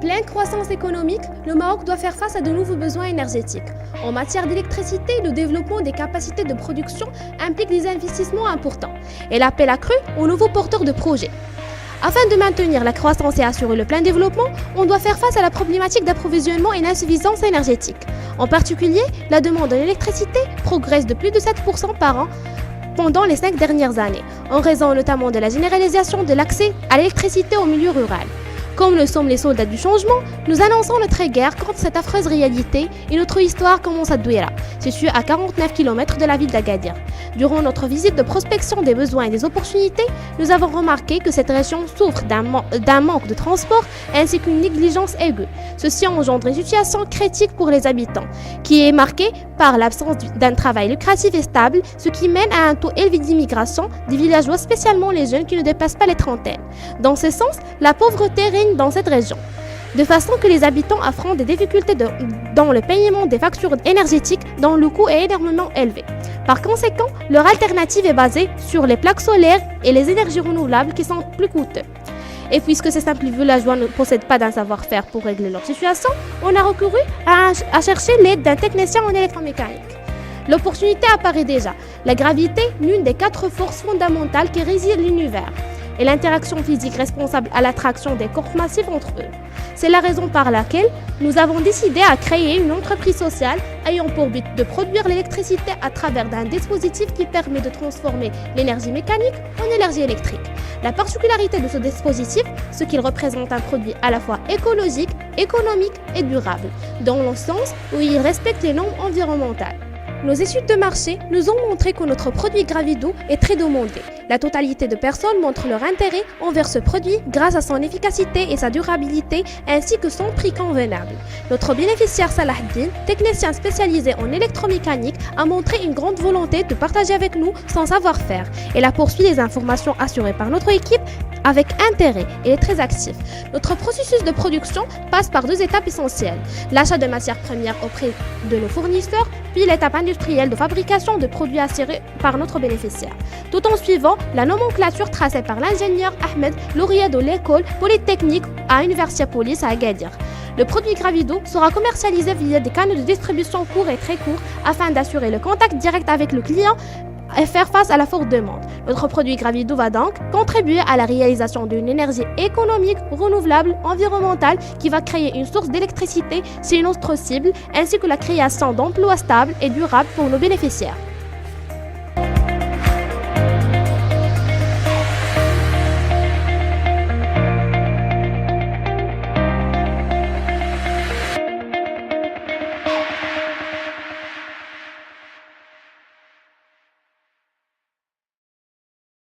pleine croissance économique, le Maroc doit faire face à de nouveaux besoins énergétiques. En matière d'électricité, le développement des capacités de production implique des investissements importants et l'appel accru aux nouveaux porteurs de projets. Afin de maintenir la croissance et assurer le plein développement, on doit faire face à la problématique d'approvisionnement et d'insuffisance énergétique. En particulier, la demande en électricité progresse de plus de 7% par an pendant les 5 dernières années, en raison notamment de la généralisation de l'accès à l'électricité au milieu rural. Comme le sont les soldats du changement, nous annonçons notre guerre contre cette affreuse réalité et notre histoire commence à Douira, située à 49 km de la ville d'Agadir. Durant notre visite de prospection des besoins et des opportunités, nous avons remarqué que cette région souffre d'un manque de transport ainsi qu'une négligence aiguë. Ceci engendre une situation critique pour les habitants, qui est marquée par l'absence d'un travail lucratif et stable, ce qui mène à un taux élevé d'immigration des villageois, spécialement les jeunes qui ne dépassent pas les trentaines. Dans ce sens, la pauvreté règne dans cette région, de façon que les habitants affrontent des difficultés dans le paiement des factures énergétiques dont le coût est énormément élevé. Par conséquent, leur alternative est basée sur les plaques solaires et les énergies renouvelables qui sont plus coûteuses. Et puisque ces simples villageois ne possèdent pas d'un savoir-faire pour régler leur situation, on a recouru à chercher l'aide d'un technicien en électromécanique. L'opportunité apparaît déjà. La gravité, l'une des 4 forces fondamentales qui régissent l'univers, et l'interaction physique responsable à l'attraction des corps massifs entre eux. C'est la raison par laquelle nous avons décidé à créer une entreprise sociale ayant pour but de produire l'électricité à travers un dispositif qui permet de transformer l'énergie mécanique en énergie électrique. La particularité de ce dispositif, c'est qu'il représente un produit à la fois écologique, économique et durable, dans le sens où il respecte les normes environnementales. Nos études de marché nous ont montré que notre produit Gravido est très demandé. La totalité de personnes montrent leur intérêt envers ce produit grâce à son efficacité et sa durabilité ainsi que son prix convenable. Notre bénéficiaire Salahdine, technicien spécialisé en électromécanique, a montré une grande volonté de partager avec nous son savoir-faire. Elle a poursuivi les informations assurées par notre équipe avec intérêt et est très actif. Notre processus de production passe par 2 étapes essentielles. L'achat de matières premières auprès de nos fournisseurs, puis l'étape industrielle de fabrication de produits assurés par notre bénéficiaire, tout en suivant la nomenclature tracée par l'ingénieur Ahmed, lauréat de l'école polytechnique à Université Police à Agadir. Le produit Gravido sera commercialisé via des canaux de distribution courts et très courts afin d'assurer le contact direct avec le client et faire face à la forte demande. Notre produit Gravido va donc contribuer à la réalisation d'une énergie économique, renouvelable, environnementale qui va créer une source d'électricité chez notre cible ainsi que la création d'emplois stables et durables pour nos bénéficiaires.